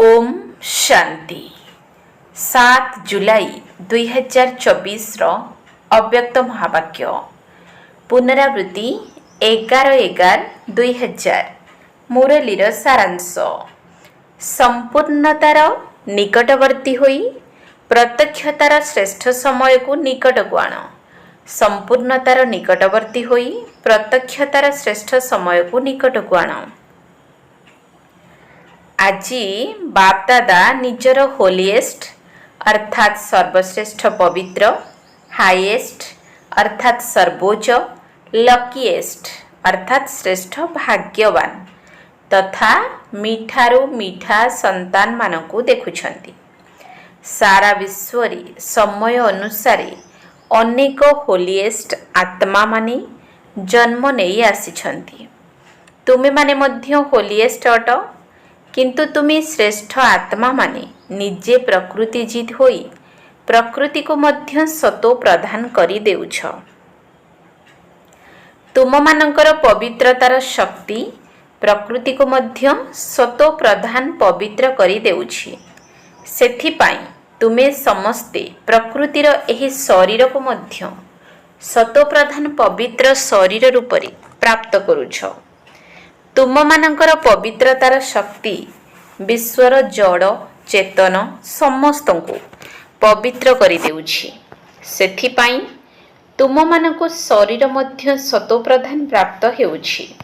ओम शांति 7 जुलाई 2024 अव्यक्त महावाक्य पुनरावृत्ति 11/11/2000 मुरलीर सारांश संपूर्णतार निकटवर्ती होई प्रत्यक्षतार श्रेष्ठ समय को निकट को आण। संपूर्णतार निकटवर्ती होई प्रत्यक्षतार श्रेष्ठ समय को निकट को आण। आज बाप दादा निजर होलीएस्ट अर्थात सर्वश्रेष्ठ पवित्र, हाईएस्ट अर्थात सर्वोच्च, लकीएस्ट अर्थात श्रेष्ठ भाग्यवान तथा मीठारू मीठा संतान मानकु देखुछंती। सारा विश्व रे समय अनुसार अनेक होलीएस्ट आत्मा माने जन्म नहीं आसीछंती। तुमे माने मध्य होलीएस्ट अट, किंतु तुम्हें श्रेष्ठ आत्मा माने निजे प्रकृति जीत होई प्रकृति को मध्य सतो प्रदान करी देउछ। तुम मानकर पवित्रतार शक्ति प्रकृति को मध्य सतो प्रदान पवित्र करी देउछि। सेथिपाई तुमे समस्ते प्रकृतिर एही शरीर को मध्य सतो प्रदान पवित्र शरीर रूपरे प्राप्त करुछ। तुम मानकर पवित्रतार शक्ति विश्वर जड़ चेतन समस्त को पवित्र करि देउछि। सेथिपाई तुम मानको शरीर मध्य सतो प्रधान प्राप्त हेउछि।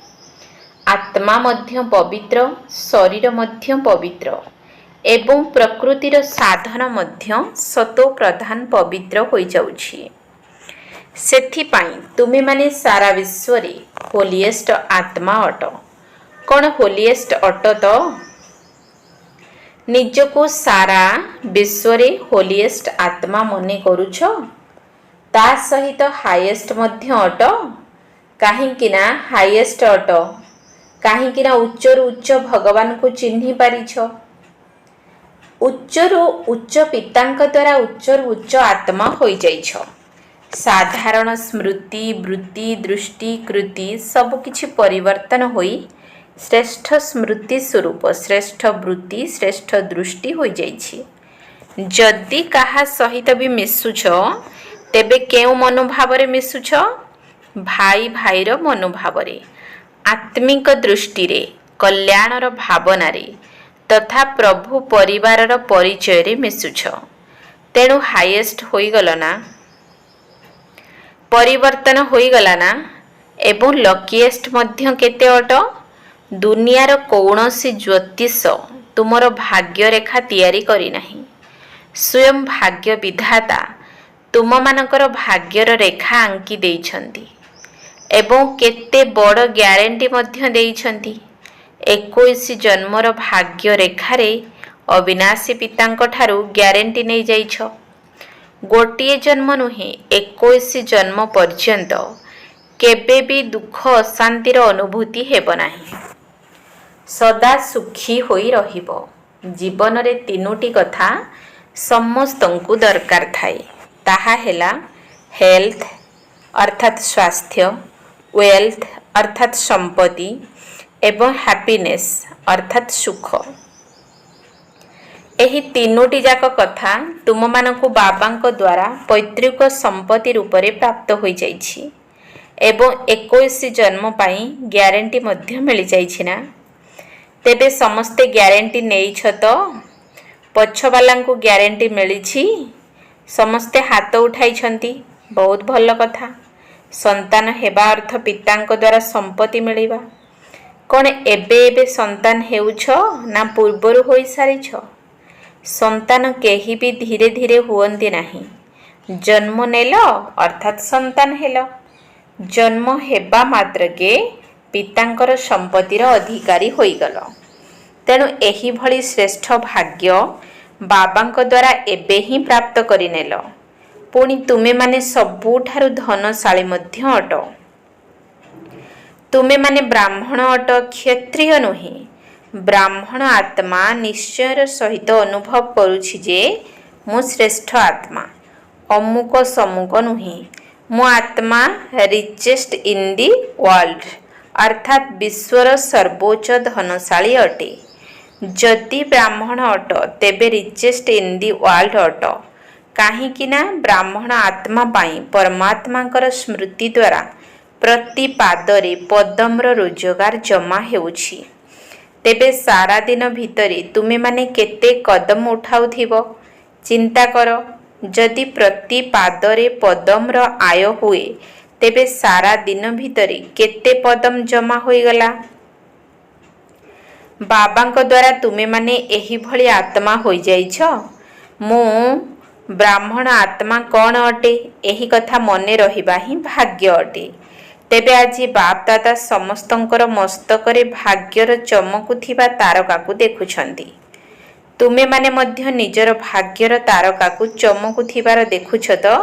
आत्मा मध्य पवित्र, शरीर मध्य पवित्र एवं प्रकृतिर साधन मध्य सतो प्रधान पवित्र होई जाउछि। सेथिपाई तुमे माने सारा विश्व रे होलीएस्ट आत्मा अट। कौन होलीएस्ट अट तो निजको सारा विश्व रे होलीएस्ट आत्मा मने करुछ, ता सहित हाईएस्ट मध्य अट। काहेकि ना हाईएस्ट अट, काहेकि ना उच्चरु उच्च भगवान को चिन्हि पारिछ। उच्चरु उच्च पितांक द्वारा उच्चरु उच्च आत्मा होई जाइछ। साधारण स्मृति वृत्ति दृष्टि कृति सब किछि परिवर्तन होई श्रेष्ठ स्मृति स्वरूप श्रेष्ठ वृत्ति श्रेष्ठ दृष्टि हो जाइछि। जदि कहा सहित भी मिसुछ तेबे केउ मनोभाव रे मिसुछ? भाई भाईर मनोभाव रे, आत्मिक दृष्टि रे, कल्याणर भावना रे तथा प्रभु परिवारर परिचय रे मिसुछ। तेणु हाईएस्ट होई गल ना, परिवर्तन होई गला ना। एवं लकीएस्ट मध्य केते अट? दुनियार कौनसी ज्योतिष तुमर भाग्य रेखा तैयारी करी नहीं। स्वयं भाग्य विधाता तुम मानकर भाग्यर रेखा आंकी देइछंती एवं केते बड़ ग्यारंटी मध्य देइछंती। 21 जन्मर भाग्य रेखारे अविनाशी पितांक ठारू ग्यारंटी नहीं जाइछ। गोटिए जन्म नुहे 21 जन्म पर्यंत केबे भी दुख अशांतिर अनुभूति हेब नाही। सदा सुखी होई रहिबो। जीवन रे तीनोटी कथा समस्तंकु दरकार थाए। ताहा हेला हेल्थ अर्थात स्वास्थ्य, वेल्थ अर्थात संपत्ति एवं हैप्पीनेस अर्थात सुख। एही तीनोटी जाक कथा तुम मानकु बाबांक द्वारा पैतृक संपत्ति रूपरे प्राप्त होई जाइछि एवं 21 जन्म पाई ग्यारंटी मध्य मिली जाइछि ना। तेबे समस्ते ग्यारंटी नेइछ तो? पछवालांकु ग्यारंटी मिलिछि? समस्ते हाथ उठाइछंती, बहुत भल कथा। संतान हेबा अर्थ पितांक द्वारा संपत्ति मिलिबा। कौन एबे एबे संतान हेउछ ना पूर्वरु होई सारिछ? संतान केही भी धीरे धीरे हुअन्ति नाही। जन्म नेल अर्थात संतान हेल। जन्म हेबा मात्रके पितांकर संपत्तिर अधिकारी होईगल। तेणु एही भली श्रेष्ठ भाग्य बाबांक द्वारा एबे ही प्राप्त करिनेल। पुणी तुमे माने सबुठारु धनशाली मध्य अट। तुमे माने ब्राह्मण अट, क्षत्रिय नुहे। ब्राह्मण आत्मा निश्चयर सहित अनुभव करुछि जे मु श्रेष्ठ आत्मा, अमुक समुक नुहे। मु आत्मा रिचेस्ट इन दी वर्ल्ड अर्थात विश्वर सर्वोच्च धनशाली अटे। जदि ब्राह्मण अट तेबे रिचेस्ट इन दि वर्ल्ड अट कहीं ब्राह्मण आत्मा पाई परमात्मा स्मृति द्वारा प्रति पादरे पदम्र रोजगार जमा हेउछि। तेबे सारा दिन भितरे तुमे माने केते कदम उठाउथिबो चिंता कर। जदि प्रति पादरे पदम्र आय हुए तेबे सारा दिन भितरे केते पदम जमा होइगला। बाबांको द्वारा तुमे माने एही भली आत्मा होई जाइछ। मु ब्राह्मण आत्मा कौन अटे एही कथा मने रहिबा ही भाग्य अटे। तेबे आज बाप दादा समस्तंकर मस्तकरे भाग्यर चमकुथिबा तारकाकु देखुछंती। तुमे माने मध्य निजर भाग्यर तारकाकु चमकुथिबार देखुछ तो।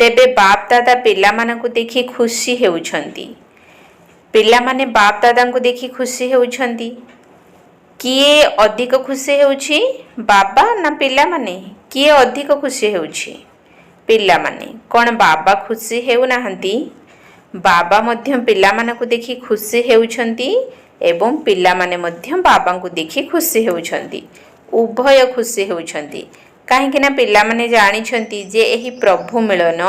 तेबे बाप दादा पिला मानकु देखि खुशी हेउछंती। पिला माने बाप दादा को देखि खुशी हेउछंती। किए अधिक खुशी हेउछि बाबा ना पिला माने? किए अधिक खुशी हेउछि? पिला माने। कोन बाबा खुशी हेउ नाहंती? बाबा मध्य पिला मानकु देखि खुशी हेउछंती एवं पिला माने मध्य बाबा को देखि खुशी हेउछंती। उभय खुशी हेउछंती। काहेकि ना पिला माने जानिछंती जे एही प्रभु मिलन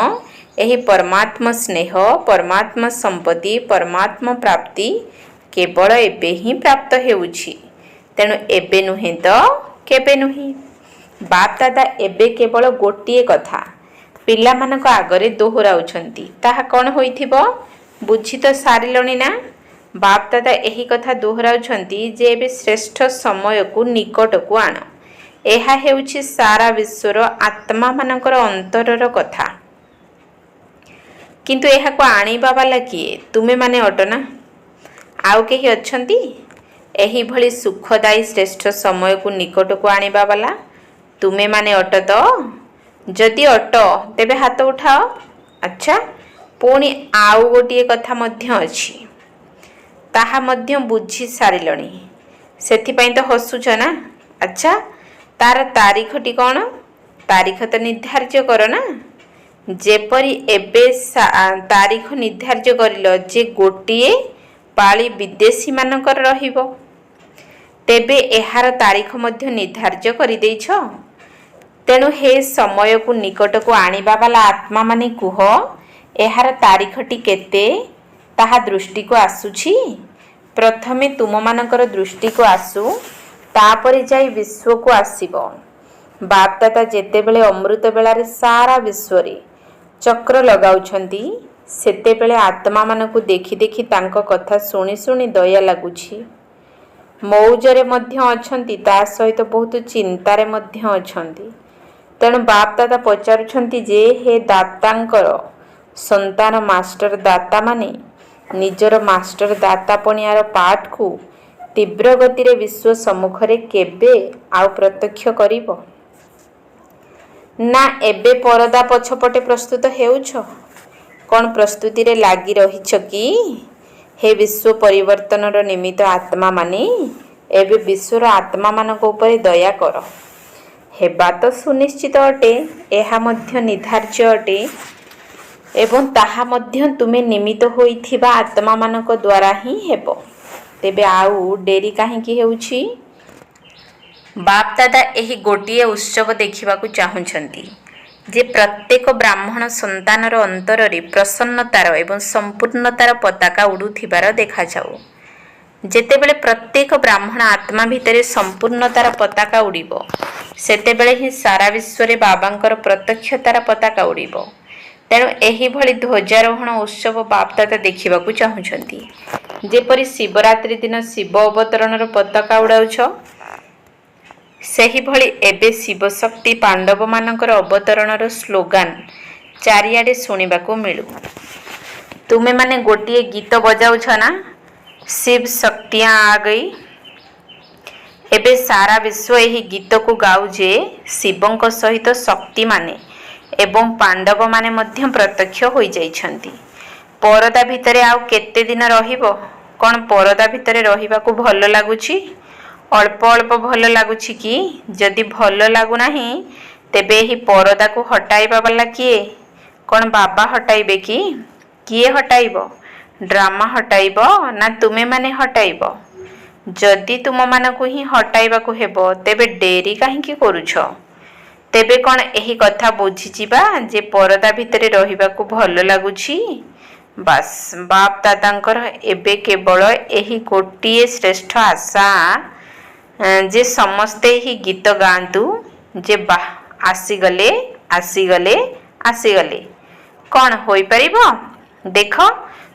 एही परमात्मा स्नेह परमात्मा संपत्ति परमात्मा प्राप्ति केवल एबे ही प्राप्त हेउछि। तेणु एबे नुहे तो केबे नुहे। बाप दादा एबे केवल गोटिए कथा पिला मानक आगरे दोहराउछंती। ताहा कौन होइथिबो बुझी तो सारिलणी ना। बाप दादा एही कथा दोहराउछंती जे एबे श्रेष्ठ समय को निकट को आण। एहा हेउछि सारा विश्वर आत्मा मानकर अंतरर कथा। किंतु एहा को आनिबा वाला किए? तुमे माने अटना आउ केही अछंती? एही भली सुखदायी श्रेष्ठ समय को निकट को आनिबा वाला तुमे माने अट तो। जदि अट तेबे हाथ उठाओ। अच्छा पुणी आउ गोटिए कथा मध्य अछि ताहा मध्य बुझी सारिलणी सेथिपाई तो हसुछ ना। अच्छा तार तारीखटी कौन? तारीख तो निर्धार्य कर ना। जेपरी एबे तारीख निर्धार्य करिल जे गोटिए पाली विदेशी मानकर रहिबो तेबे एहार तारीख मध्य निर्धार्य करि देइछ। तेणु हे समय को निकट को आनिबा वाला आत्मा माने कुह एहार तारीखटी केते ताहा दृष्टि को आसुछि। प्रथमे तुम मानकर दृष्टि को आसु तापरे जाई विश्व को आसीबो। बाप दादा जेतेबेले अमृत बेलारे सारा विश्वरे चक्र लगाउछंती सेतेबेले आत्मा मानकु देखि देखि तांको कथा सुनी सुनी दया लागुछि। मौजरे मध्य अछंती ता सहित बहुत चिंतारे मध्य अछंती। तेणु बाप दादा पचारुछंती जे हे दातांकर संतान मास्टर दाता माने निजर मास्टर दाता पणियार पाठ को तीव्र गति रे विश्व सम्मुखरे केबे आउ प्रत्यक्ष करिबो ना। एबे परदा पछपटे प्रस्तुत हेउछ कौन प्रस्तुति रे लागी रहिछ कि? हे विश्व परिवर्तनर निमित्त आत्मा माने एबे विश्वर आत्मा मानक उपरे दया कर। हेबा तो सुनिश्चित अटे एहा मध्य निर्धार्य अटे एवं ताहा मध्य तुमे निमित्त होइथिबा आत्मा मानक द्वारा ही हेबो। तेबे आउ डेरी काहेकि हेउछि? बाप दादा एही गोटिए उत्सव देखिबाकू चाहुछंती जे प्रत्येक ब्राह्मण संतानर अंतରରେ प्रसन्नतार एवं संपूर्णतार पताका उडुथिबार देखा जाऊ। जेतेबेले प्रत्येक ब्राह्मण आत्मा भितरे संपूर्णतार पताका उड़िबो सेतेबेले ही सारा विश्वरे बाबांकर प्रत्यक्षतार पताका उड़िबो। तेणु एही भली ध्वजारोहण उत्सव बाप दादा देखिबाकू चाहुछंती। जेपरि शिवरात्रि दिन शिव अवतरणर पताका उड़ाउछ सेही भली एबे शिवशक्ति पांडव मानकर अवतरणर स्लोगान चारियाडे सुनिबाकू मिलू। तुमे माने गोटिए गीत बजाउछ ना शिव शक्तियां आ गई। एबे सारा विश्व एही गीत को गाउ जे शिवंक सहित शक्ति माने एवं पांडव माने मध्य प्रत्यक्ष होई जाइछंती। परदा भितरे आउ केते दिन रहिबो? कोन परदा भितरे रहिबाकू भल लागुछि? अल्प अल्प भल लागुछि कि? जदि भल लागु नाही तेबे एही परदा को हटाइबा वाला किए? कोन बाबा हटाइबे कि? किए हटाइबो? ड्रामा हटाइबो ना तुमे माने हटाइबो? जदि तुम मानकु ही हटाइबाकु हेबो तेबे डेरी काहींकी करूछ। तेबे कौन एही कथा बुझीजिबा जे परदा भितरे रहिबाकु भल लागुछि। बास बाप दादांकर एबे केवल एही गोटिए श्रेष्ठ आशा जे समस्ते ही गीत गांतु जे बाह आसीगले आसीगले आसीगले कौन होई परिबो। देख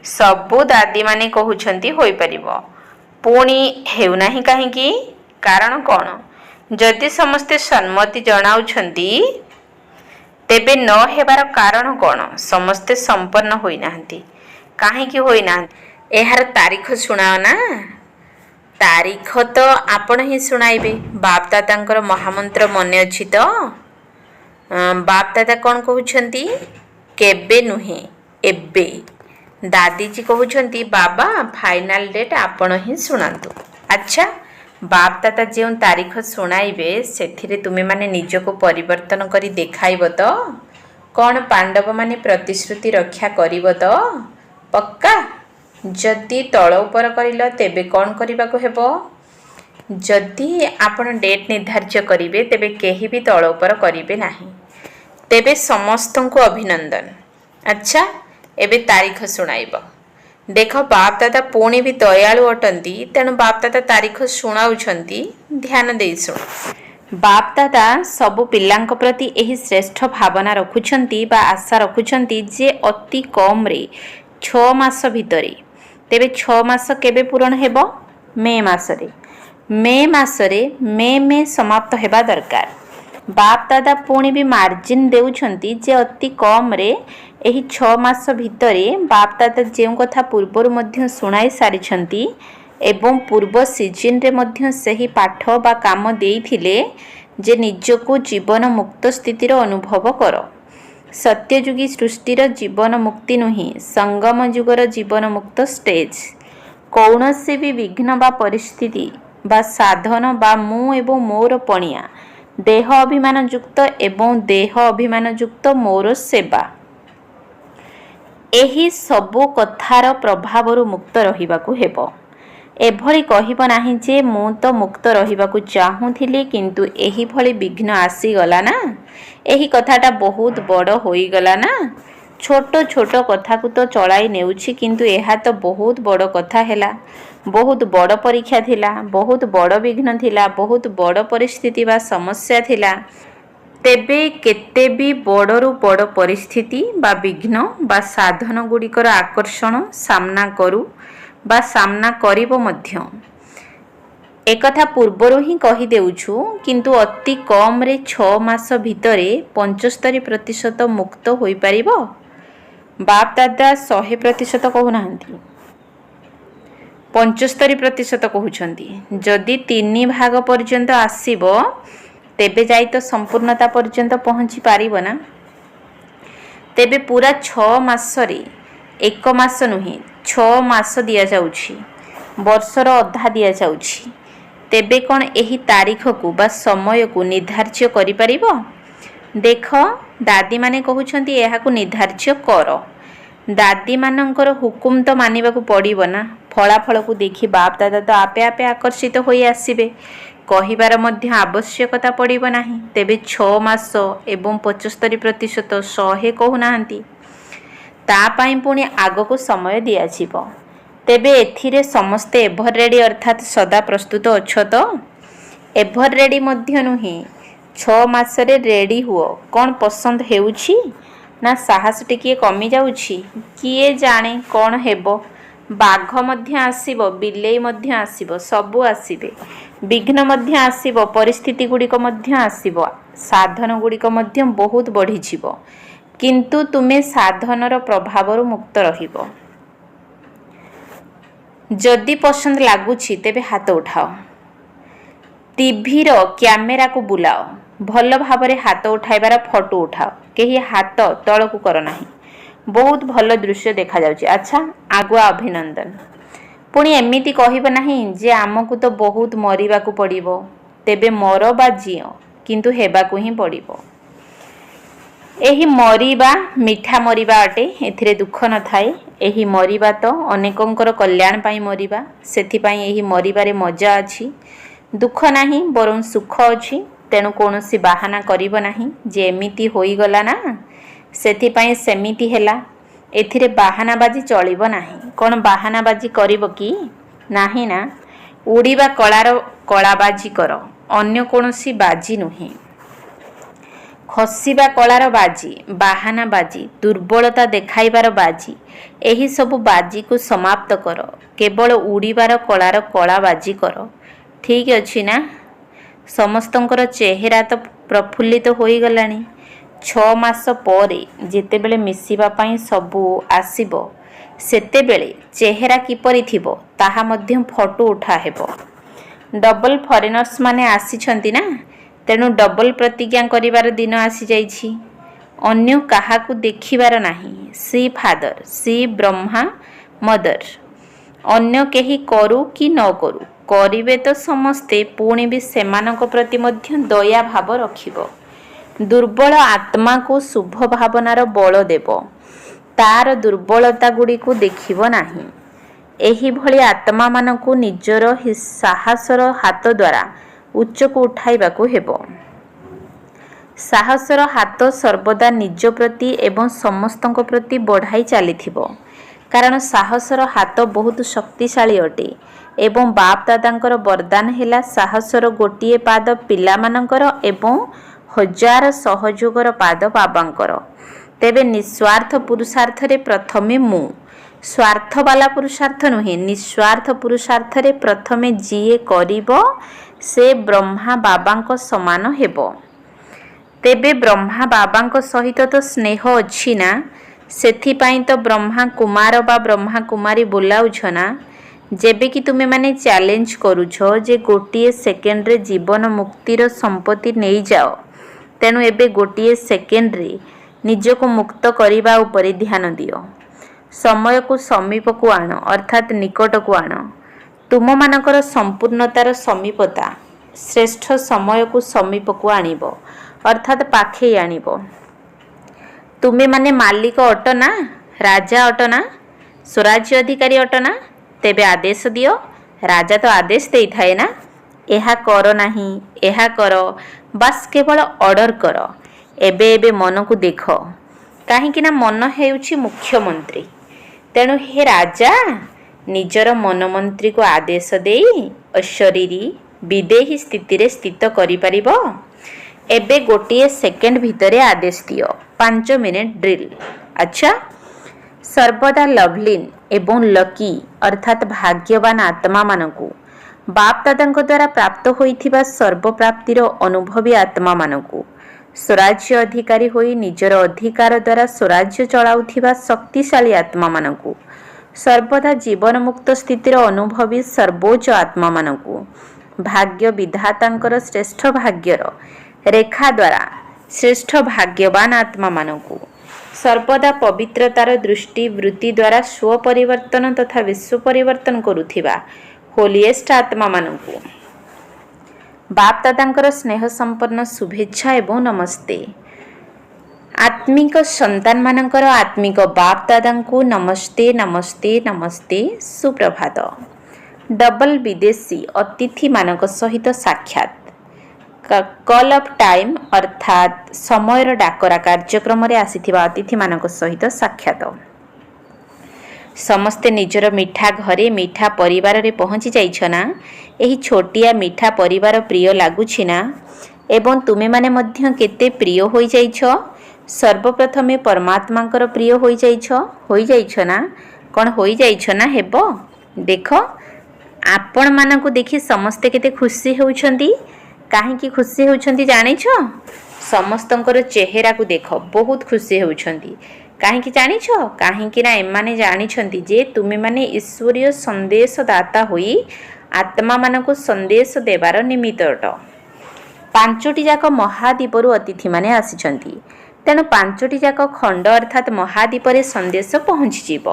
सबु दादी माने कहउछंती होई परिबो पुणी हेउनाही काहींकी कारण कौन। जदि समस्ते सम्मति जनाउछंती तेबे न हेबार कारण कौन। समस्ते संपन्न होई नाहंती काहींकी होई नाहंती। एहार तारीख सुनाओ ना। तारीख तो आपण ही सुनाइबे। बाप दादांकर महामंत्र मने अछि तो। बाप दादा कौन कहउछंती केबे नुहे एबे। दादी जी कहउछंती बाबा फाइनल डेट आपण ही सुनांतु। अच्छा बाप दादा जो तारीख सुनाइबे सेथिरे तुमे माने निजको परिवर्तन करी देखाइब तो। कौन पांडव माने प्रतिश्रुति रक्षा करिब तो पक्का। जदि तळ उपर करिल तेबे कौन करिबाको हेबो। जदि आपण डेट निर्धार्य करिवे तेबे केही भी तळ उपर करिवे नाही। तेबे समस्तंको अभिनंदन। अच्छा एबे तारीख सुनाइब। देख बाप दादा पुणी भी दयालु अटंती तेणु बाप दादा तारीख शुणाउछंती ध्यान देई शुण। बाप दादा सबु पिलांक प्रति एही श्रेष्ठ भावना रखुछंती बा आशा रखुछंती जे अति कम रे 6 मास भितरे। तेबे 6 मास केबे पूरण हेबो मे मासरे। मे मासरे मे समाप्त हेबा दरकार। बाप दादा पुणी भी मार्जिन देउछंती जे अति कम रे एही 6 मास भितरे बाप दादा जेउ कथा पूर्वरु मध्य सुनाई सारिछंती एवं पूर्व सीजन रे मध्य सही पाठ बा काम देइथिले जे निजको जीवन मुक्त स्थितिर अनुभव कर। सत्ययुगी सृष्टिर जीवन मुक्ति नुही संगम युगर जीवन मुक्त स्टेज। कौनसी भी विघ्न बा परिस्थिति बा साधन बा मु एवं मोर पणिया देह अभिमान युक्त एवं देह अभिमान युक्त मोर सेवा एही सबु कथार प्रभावरु मुक्त रहिबाकु हेबो। एभली कहिब नाही जे मु तो मुक्त रहिबाकु चाहूथिली किंतु एही भली विघ्न आसी गला ना। एही कथाटा बहुत बड़ होई गला ना। छोट छोट कथा को तो चलाई नेउछि किंतु एहा तो बहुत बड़ कथा हेला। बहुत बड़ परीक्षा थिला, बहुत बड़ विघ्न थिला, बहुत बड़ परिस्थिति बा समस्या थिला। तेबे केते भी बड़रू बड़ परिस्थिति बा विघ्न बा साधन गुड़िकर आकर्षण सामना करू बा सामना करिबो मध्य। एकथा पूर्वरु ही कही देउछु किंतु अति कम रे 6 मास भितरे 75% मुक्त होई परिबो। बाप दादा 100% कहू नाहंती 75% कहउछंती। जदि 3 भाग पर्यंत आसीबो तेबे जाई तो संपूर्णता पर्यंत पहुंची पारिबो ना। तेबे पूरा 6 मास रे 1 मास नुही 6 मास दिया जाउछि। वर्षर अधा दिया जाउछि। तेबे कौन एही तारीख को बा समय को निर्धार्य करि परिबो। देख दादी माने कहउछंती एहा को निर्धार्य कर। दादी मानकर हुकुम तो मानिबाकू पड़िबो ना। फलाफल को देखि बाप दादा तो आपे आपे आकर्षित होई आसीबे। कहिबार मध्य आवश्यकता पड़िबो नाही। तेबे 6 मास एवं 75% 100 कहू नाहंती। ता पाई पुणी आगको समय दिया जिवो। तेबे एथिरे समस्ते एभर रेडी अर्थात सदा प्रस्तुत अछ तो। एभर रेडी मध्य नुही 6 मास रे रेडी हुओ। कौन पसंद हेउछि ना साहस टिके कमी जाउछि किए जाने कौन हेबो। बाघ मध्य आसीबो, बिलेई मध्य आसीबो, सबु आसीबे। विघ्न मध्य आसीबो, परिस्थिति गुड़िक मध्य आसीबो, साधन गुड़िक मध्य बहुत बढ़ी जिवो किंतु तुमे साधनर प्रभावरु मुक्त रहिबो। जदि पसंद लागुछि तेबे हाथ उठाओ। टीवी रो कैमेरा को बुलाओ। भल भाबरे हाथ उठाइबार फोटो उठाओ। केही हाथ तळकु कर नाही। बहुत भल दृश्य देखा जाउछि। अच्छा आगुआ अभिनंदन। पुणी एमिति कहिब नाही जे आमकु तो बहुत मरिबाकू पड़िबो। तेबे मर बा जियो किंतु हेबाकू ही पड़िबो। एही मरिबा मिठा मरिबा अटे। एथिरे दुख न थाए। ଏହି ମରିବା ତ ଅନେକଙ୍କର କଲ୍ୟାଣ ପାଇଁ ମରିବା, ସେଥିପାଇଁ ଏହି ମରିବାରେ ମଜା ଅଛି। ଦୁଃଖ ନାହିଁ ବରଂ ସୁଖ ଅଛି। ତେଣୁ କୌଣସି ବାହାନା କରିବ ନାହିଁ ଯେ ଏମିତି ହୋଇଗଲା ନା ସେଥିପାଇଁ ସେମିତି ହେଲା। ଏଥିରେ ବାହାନାବାଜି ଚଳିବ ନାହିଁ। କ'ଣ ବାହାନାବାଜି କରିବ କି? ନାହିଁ ନା। ଉଡ଼ିବା କଳାର କଳାବାଜି କର, ଅନ୍ୟ କୌଣସି ବାଜି ନୁହେଁ। ଖସିବା କଳାର ବାଜି, ବାହାନା ବାଜି, ଦୁର୍ବଳତା ଦେଖାଇବାର ବାଜି, ଏହିସବୁ ବାଜିକୁ ସମାପ୍ତ କର। କେବଳ ଉଡ଼ିବାର କଳାର କଳା ବାଜି କର। ଠିକ୍ ଅଛି ନା? ସମସ୍ତଙ୍କର ଚେହେରା ତ ପ୍ରଫୁଲ୍ଲିତ ହୋଇଗଲାଣି। 6 ମାସ ପରେ ଯେତେବେଳେ ମିଶିବା ପାଇଁ ସବୁ ଆସିବ, ସେତେବେଳେ ଚେହେରା କିପରି ଥିବ ତାହା ମଧ୍ୟ ଫଟୋ ଉଠା ହେବ। ଡବଲ ଫରେନର୍ସ ମାନେ ଆସିଛନ୍ତି ନା, ତେଣୁ ଡବଲ ପ୍ରତିଜ୍ଞା କରିବାର ଦିନ ଆସିଯାଇଛି। ଅନ୍ୟ କାହାକୁ ଦେଖିବାର ନାହିଁ। ସି ଫାଦର, ସି ବ୍ରହ୍ମା ମଦର। ଅନ୍ୟ କେହି କରୁ କି ନ କରୁ, କରିବେ ତ ସମସ୍ତେ, ପୁଣି ବି ସେମାନଙ୍କ ପ୍ରତି ମଧ୍ୟ ଦୟା ଭାବ ରଖିବ। ଦୁର୍ବଳ ଆତ୍ମାକୁ ଶୁଭ ଭାବନାର ବଳ ଦେବ, ତାର ଦୁର୍ବଳତା ଗୁଡ଼ିକୁ ଦେଖିବ ନାହିଁ। ଏହିଭଳି ଆତ୍ମାମାନଙ୍କୁ ନିଜର ସାହସର ହାତ ଦ୍ୱାରା ଉଚ୍ଚକୁ ଉଠାଇବାକୁ ହେବ। ସାହସର ହାତ ସର୍ବଦା ନିଜ ପ୍ରତି ଏବଂ ସମସ୍ତଙ୍କ ପ୍ରତି ବଢ଼ାଇ ଚାଲିଥିବ। କାରଣ ସାହସର ହାତ ବହୁତ ଶକ୍ତିଶାଳୀ ଅଟେ ଏବଂ ବାପ ଦାଦାଙ୍କର ବରଦାନ ହେଲା ସାହସର ଗୋଟିଏ ପାଦ ପିଲାମାନଙ୍କର ଏବଂ 1000 ସହଯୋଗର ପାଦ ବାବାଙ୍କର। ତେବେ ନିଃସ୍ୱାର୍ଥ ପୁରୁଷାର୍ଥରେ ପ୍ରଥମେ ମୁଁ, ସ୍ୱାର୍ଥବାଲା ପୁରୁଷାର୍ଥ ନୁହେଁ, ନିଃସ୍ୱାର୍ଥ ପୁରୁଷାର୍ଥରେ ପ୍ରଥମେ ଯିଏ କରିବ ସେ ବ୍ରହ୍ମା ବାବାଙ୍କ ସମାନ ହେବ। ତେବେ ବ୍ରହ୍ମା ବାବାଙ୍କ ସହିତ ତ ସ୍ନେହ ଅଛି ନା, ସେଥିପାଇଁ ତ ବ୍ରହ୍ମା କୁମାର ବା ବ୍ରହ୍ମା କୁମାରୀ ବୋଲାଉଛ ନା। ଯେବେକି ତୁମେମାନେ ଚ୍ୟାଲେଞ୍ଜ କରୁଛ ଯେ ଗୋଟିଏ ସେକେଣ୍ଡରେ ଜୀବନ ମୁକ୍ତିର ସମ୍ପତ୍ତି ନେଇଯାଅ, ତେଣୁ ଏବେ ଗୋଟିଏ ସେକେଣ୍ଡରେ ନିଜକୁ ମୁକ୍ତ କରିବା ଉପରେ ଧ୍ୟାନ ଦିଅ। ସମୟକୁ ସମୀପକୁ ଆଣ, ଅର୍ଥାତ୍ ନିକଟକୁ ଆଣ। ତୁମମାନଙ୍କର ସମ୍ପୂର୍ଣ୍ଣତାର ସମୀପତା ଶ୍ରେଷ୍ଠ ସମୟକୁ ସମୀପକୁ ଆଣିବ, ଅର୍ଥାତ୍ ପାଖେଇ ଆଣିବ। ତୁମେମାନେ ମାଲିକ ଅଟ ନା, ରାଜା ଅଟ ନା, ସ୍ୱରାଜ୍ୟ ଅଧିକାରୀ ଅଟ ନା? ତେବେ ଆଦେଶ ଦିଅ। ରାଜା ତ ଆଦେଶ ଦେଇଥାଏ ନା, ଏହା କର ନାହିଁ, ଏହା କର, ବାସ୍ କେବଳ ଅର୍ଡ଼ର କର। ଏବେ ଏବେ ମନକୁ ଦେଖ, କାହିଁକି ନା ମନ ହେଉଛି ମୁଖ୍ୟମନ୍ତ୍ରୀ। ତେଣୁ ହେ ରାଜା, ନିଜର ମନମନ୍ତ୍ରୀକୁ ଆଦେଶ ଦେଇ ଅଶରୀରୀ ବିଦେହୀ ସ୍ଥିତିରେ ସ୍ଥିତ କରିପାରିବ। ଏବେ ଗୋଟିଏ ସେକେଣ୍ଡ ଭିତରେ ଆଦେଶ ଦିଅ। 5 ମିନିଟ୍ ଡ୍ରିଲ୍। ଆଚ୍ଛା, ସର୍ବଦା ଲଭଲିନ୍ ଏବଂ ଲକି ଅର୍ଥାତ୍ ଭାଗ୍ୟବାନ ଆତ୍ମାମାନଙ୍କୁ, ବାପ ଦାଦାଙ୍କ ଦ୍ୱାରା ପ୍ରାପ୍ତ ହୋଇଥିବା ସର୍ବପ୍ରାପ୍ତିର ଅନୁଭବୀ ଆତ୍ମାମାନଙ୍କୁ, ସ୍ୱରାଜ୍ୟ ଅଧିକାରୀ ହୋଇ ନିଜର ଅଧିକାର ଦ୍ୱାରା ସ୍ୱରାଜ୍ୟ ଚଳାଉଥିବା ଶକ୍ତିଶାଳୀ ଆତ୍ମାମାନଙ୍କୁ, ସର୍ବଦା ଜୀବନମୁକ୍ତ ସ୍ଥିତିର ଅନୁଭବୀ ସର୍ବୋଚ୍ଚ ଆତ୍ମାମାନଙ୍କୁ, ଭାଗ୍ୟ ବିଧାତାଙ୍କର ଶ୍ରେଷ୍ଠ ଭାଗ୍ୟର ରେଖା ଦ୍ୱାରା ଶ୍ରେଷ୍ଠ ଭାଗ୍ୟବାନ ଆତ୍ମାମାନଙ୍କୁ, ସର୍ବଦା ପବିତ୍ରତାର ଦୃଷ୍ଟି ବୃତ୍ତି ଦ୍ୱାରା ସ୍ୱପରିବର୍ତ୍ତନ ତଥା ବିଶ୍ୱ ପରିବର୍ତ୍ତନ କରୁଥିବା ହୋଲିଏଷ୍ଟ ଆତ୍ମାମାନଙ୍କୁ, ବାପ ଦାଦାଙ୍କର ସ୍ନେହ ସମ୍ପନ୍ନ ଶୁଭେଚ୍ଛା ଏବଂ ନମସ୍ତେ। ଆତ୍ମିକ ସନ୍ତାନମାନଙ୍କର ଆତ୍ମିକ ବାପ ଦାଦାଙ୍କୁ ନମସ୍ତେ ନମସ୍ତେ ନମସ୍ତେ, ସୁପ୍ରଭାତ। ଡବଲ ବିଦେଶୀ ଅତିଥିମାନଙ୍କ ସହିତ ସାକ୍ଷାତ। କଲ୍ ଅଫ୍ ଟାଇମ୍ ଅର୍ଥାତ୍ ସମୟର ଡାକରା କାର୍ଯ୍ୟକ୍ରମରେ ଆସିଥିବା ଅତିଥିମାନଙ୍କ ସହିତ ସାକ୍ଷାତ। ସମସ୍ତେ ନିଜର ମିଠା ଘରେ ମିଠା ପରିବାରରେ ପହଞ୍ଚି ଯାଇଛ ନା? ଏହି ଛୋଟିଆ ମିଠା ପରିବାର ପ୍ରିୟ ଲାଗୁଛି ନା? ଏବଂ ତୁମେମାନେ ମଧ୍ୟ କେତେ ପ୍ରିୟ ହୋଇଯାଇଛ। ସର୍ବପ୍ରଥମେ ପରମାତ୍ମାଙ୍କର ପ୍ରିୟ ହୋଇଯାଇଛ ନା? କ'ଣ ହୋଇଯାଇଛ ନା ହେବ? ଦେଖ, ଆପଣମାନଙ୍କୁ ଦେଖି ସମସ୍ତେ କେତେ ଖୁସି ହେଉଛନ୍ତି। କାହିଁକି ଖୁସି ହେଉଛନ୍ତି ଜାଣିଛ? ସମସ୍ତଙ୍କର ଚେହେରାକୁ ଦେଖ, ବହୁତ ଖୁସି ହେଉଛନ୍ତି। କାହିଁକି ଜାଣିଛ? କାହିଁକି ନା ଏମାନେ ଜାଣିଛନ୍ତି ଯେ ତୁମେମାନେ ଈଶ୍ୱରୀୟ ସନ୍ଦେଶ ଦାତା ହୋଇ ଆତ୍ମାମାନଙ୍କୁ ସନ୍ଦେଶ ଦେବାର ନିମିତ୍ତ ଅଟ। 5ଟି ଯାକ ମହାଦ୍ୱୀପରୁ ଅତିଥିମାନେ ଆସିଛନ୍ତି। ତେଣୁ 5ଟି ଯାକ ଖଣ୍ଡ ଅର୍ଥାତ୍ ମହାଦ୍ୱୀପରେ ସନ୍ଦେଶ ପହଞ୍ଚିଯିବ।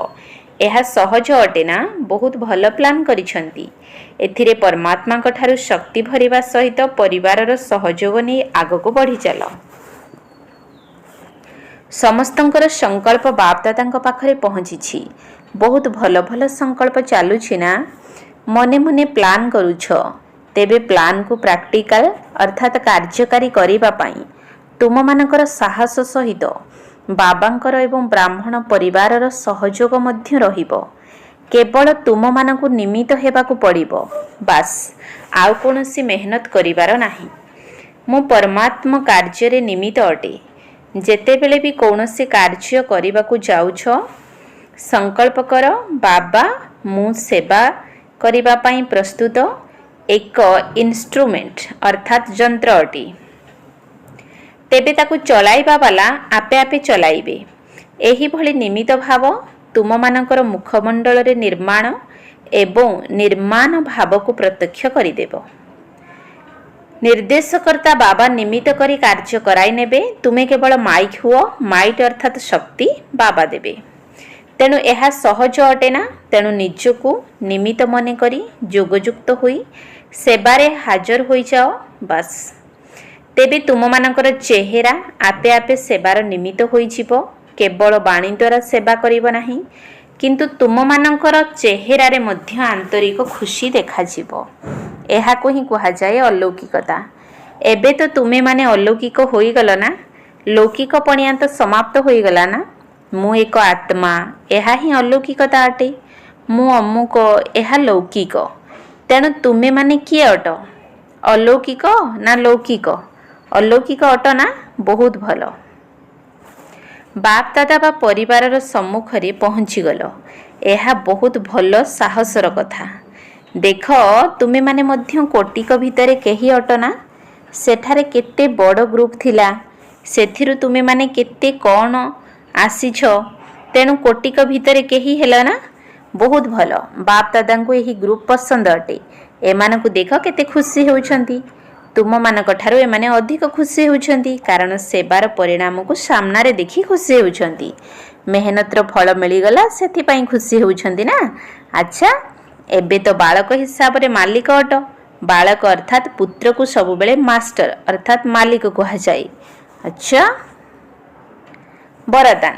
ଏହା ସହଜ ଅଟେ ନା? ବହୁତ ଭଲ ପ୍ଲାନ୍ କରିଛନ୍ତି। ଏଥିରେ ପରମାତ୍ମାଙ୍କ ଠାରୁ ଶକ୍ତି ଭରିବା ସହିତ ପରିବାରର ସହଯୋଗ ନେଇ ଆଗକୁ ବଢ଼ିଚାଲ। ସମସ୍ତଙ୍କର ସଂକଳ୍ପ ବାପଦାଦାଙ୍କ ପାଖରେ ପହଞ୍ଚିଛି। ବହୁତ ଭଲ ଭଲ ସଂକଳ୍ପ ଚାଲୁଛି ନା? ମନେ ମନେ ପ୍ଲାନ୍ କରୁଛ। ତେବେ ପ୍ଲାନ୍କୁ ପ୍ରାକ୍ଟିକାଲ ଅର୍ଥାତ୍ କାର୍ଯ୍ୟକାରୀ କରିବା ପାଇଁ ତୁମମାନଙ୍କର ସାହସ ସହିତ ବାବାଙ୍କର ଏବଂ ବ୍ରାହ୍ମଣ ପରିବାରର ସହଯୋଗ ମଧ୍ୟ ରହିବ। କେବଳ ତୁମମାନଙ୍କୁ ନିମିତ୍ତ ହେବାକୁ ପଡ଼ିବ, ବାସ୍, ଆଉ କୌଣସି ମେହନତ କରିବାର ନାହିଁ। ମୁଁ ପରମାତ୍ମା କାର୍ଯ୍ୟରେ ନିମିତ୍ତ ଅଟେ। ଯେତେବେଳେ ବି କୌଣସି କାର୍ଯ୍ୟ କରିବାକୁ ଯାଉଛ, ସଂକଳ୍ପ କର, ବାବା ମୁଁ ସେବା କରିବା ପାଇଁ ପ୍ରସ୍ତୁତ। ଏକ ଇନଷ୍ଟ୍ରୁମେଣ୍ଟ ଅର୍ଥାତ୍ ଯନ୍ତ୍ର ଅଟେ। ତେବେ ତାକୁ ଚଲାଇବା ବାଲା ଆପେ ଆପେ ଚଲାଇବେ। ଏହିଭଳି ନିମିତ୍ତ ଭାବ ତୁମମାନଙ୍କର ମୁଖମଣ୍ଡଳରେ ନିର୍ମାଣ ଏବଂ ନିର୍ମାଣ ଭାବକୁ ପ୍ରତ୍ୟକ୍ଷ କରିଦେବ। ନିର୍ଦ୍ଦେଶକର୍ତ୍ତା ବାବା ନିମିତ୍ତ କରି କାର୍ଯ୍ୟ କରାଇ ନେବେ। ତୁମେ କେବଳ ମାଇକ୍ ହୁଅ। ମାଇଟ୍ ଅର୍ଥାତ୍ ଶକ୍ତି ବାବା ଦେବେ। ତେଣୁ ଏହା ସହଜ ଅଟେ ନା? ତେଣୁ ନିଜକୁ ନିମିତ୍ତ ମନେ କରି ଯୋଗଯୁକ୍ତ ହୋଇ ସେବାରେ ହାଜର ହୋଇଯାଅ, ବାସ୍। ତେବେ ତୁମମାନଙ୍କର ଚେହେରା ଆପେ ଆପେ ସେବାର ନିମିତ୍ତ ହୋଇଯିବ। କେବଳ ବାଣୀ ଦ୍ୱାରା ସେବା କରିବ ନାହିଁ, କିନ୍ତୁ ତୁମମାନଙ୍କର ଚେହେରାରେ ମଧ୍ୟ ଆନ୍ତରିକ ଖୁସି ଦେଖାଯିବ। ଏହାକୁ ହିଁ କୁହାଯାଏ ଅଲୌକିକତା। ଏବେ ତ ତୁମେମାନେ ଅଲୌକିକ ହୋଇଗଲ ନା? ଲୌକିକ ପଣିଆ ତ ସମାପ୍ତ ହୋଇଗଲା ନା? ମୁଁ ଏକ ଆତ୍ମା, ଏହା ହିଁ ଅଲୌକିକତା ଅଟେ। ମୁଁ ଅମୁକ, ଏହା ଲୌକିକ। ତେଣୁ ତୁମେମାନେ କିଏ ଅଟ? ଅଲୌକିକ ନା ଲୌକିକ? ଅଲୌକିକ ଅଟ ନା? ବହୁତ ଭଲ। ବାପଦାଦା ବା ପରିବାରର ସମ୍ମୁଖରେ ପହଞ୍ଚିଗଲ। ଏହା ବହୁତ ଭଲ ସାହସର କଥା। ଦେଖ, ତୁମେମାନେ ମଧ୍ୟ କୋଟିକ ଭିତରେ କେହି ଅଟ ନା? ସେଠାରେ କେତେ ବଡ଼ ଗ୍ରୁପ ଥିଲା। ସେଥିରୁ ତୁମେମାନେ କେତେ କ'ଣ ଆସିଛ। ତେଣୁ କୋଟିକ ଭିତରେ କେହି ହେଲ ନା? ବହୁତ ଭଲ। ବାପଦାଦାଙ୍କୁ ଏହି ଗ୍ରୁପ ପସନ୍ଦ ଅଟେ। ଏମାନଙ୍କୁ ଦେଖ କେତେ ଖୁସି ହେଉଛନ୍ତି। ତୁମମାନଙ୍କ ଠାରୁ ଏମାନେ ଅଧିକ ଖୁସି ହେଉଛନ୍ତି, କାରଣ ସେବାର ପରିଣାମକୁ ସାମ୍ନାରେ ଦେଖି ଖୁସି ହେଉଛନ୍ତି। ମେହନତର ଫଳ ମିଳିଗଲା, ସେଥିପାଇଁ ଖୁସି ହେଉଛନ୍ତି ନା? ଆଚ୍ଛା, ଏବେ ତ ବାଳକ ହିସାବରେ ମାଲିକ ଅଟ। ବାଳକ ଅର୍ଥାତ୍ ପୁତ୍ରକୁ ସବୁବେଳେ ମାଷ୍ଟର ଅର୍ଥାତ୍ ମାଲିକ କୁହାଯାଏ। ଆଚ୍ଛା, ବରଦାନ।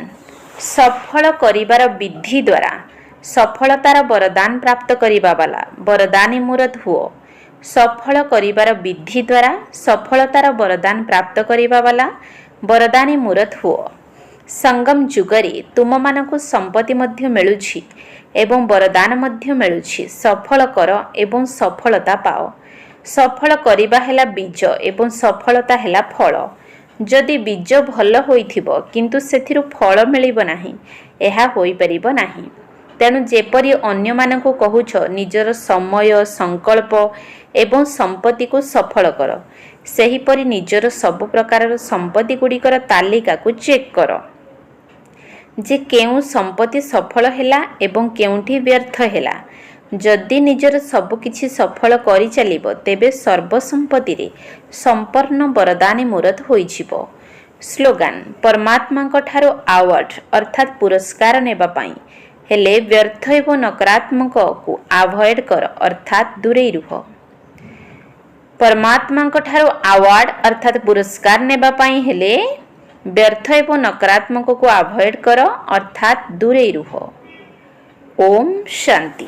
ସଫଳ କରିବାର ବିଧି ଦ୍ୱାରା ସଫଳତାର ବରଦାନ ପ୍ରାପ୍ତ କରିବା ବାଲା ବରଦାନୀ ମୂରତ ହୁଅ। ସଫଳ କରିବାର ବିଧି ଦ୍ୱାରା ସଫଳତାର ବରଦାନ ପ୍ରାପ୍ତ କରିବା ବାଲା ବରଦାନୀ ମୂରତ ହୁଅ। ସଙ୍ଗମ ଯୁଗରେ ତୁମମାନଙ୍କୁ ସମ୍ପତ୍ତି ମଧ୍ୟ ମିଳୁଛି ଏବଂ ବରଦାନ ମଧ୍ୟ ମିଳୁଛି। ସଫଳ କର ଏବଂ ସଫଳତା ପାଅ। ସଫଳ କରିବା ହେଲା ବୀଜ ଏବଂ ସଫଳତା ହେଲା ଫଳ। ଯଦି ବୀଜ ଭଲ ହୋଇଥିବ କିନ୍ତୁ ସେଥିରୁ ଫଳ ମିଳିବ ନାହିଁ, ଏହା ହୋଇପାରିବ ନାହିଁ। ତେଣୁ ଯେପରି ଅନ୍ୟମାନଙ୍କୁ କହୁଛ ନିଜର ସମୟ, ସଂକଳ୍ପ ଏବଂ ସମ୍ପତ୍ତିକୁ ସଫଳ କର, ସେହିପରି ନିଜର ସବୁ ପ୍ରକାରର ସମ୍ପତ୍ତି ଗୁଡ଼ିକର ତାଲିକାକୁ ଚେକ୍ କର ଯେ କେଉଁ ସମ୍ପତ୍ତି ସଫଳ ହେଲା ଏବଂ କେଉଁଠି ବ୍ୟର୍ଥ ହେଲା। ଯଦି ନିଜର ସବୁକିଛି ସଫଳ କରିଚାଲିବ, ତେବେ ସର୍ବସମ୍ପତ୍ତିରେ ସମ୍ପନ୍ନ ବରଦାନୀ ମୂରତ ହୋଇଯିବ। ସ୍ଲୋଗାନ। ପରମାତ୍ମାଙ୍କ ଠାରୁ ଆୱାର୍ଡ ଅର୍ଥାତ୍ ପୁରସ୍କାର ନେବା ପାଇଁ ହେଲେ ବ୍ୟର୍ଥ ଏବଂ ନକାରାତ୍ମକକୁ ଆଭଏଡ୍ କର ଅର୍ଥାତ୍ ଦୂରେଇ ରୁହ। ପରମାତ୍ମାଙ୍କ ଠାରୁ ଆୱାର୍ଡ ଅର୍ଥାତ୍ ପୁରସ୍କାର ନେବା ପାଇଁ ହେଲେ ବ୍ୟର୍ଥ ଏବଂ ନକାରାତ୍ମକକୁ ଆଭଏଡ୍ କର ଅର୍ଥାତ୍ ଦୂରେଇ ରୁହ। ଓମ୍ ଶାନ୍ତି।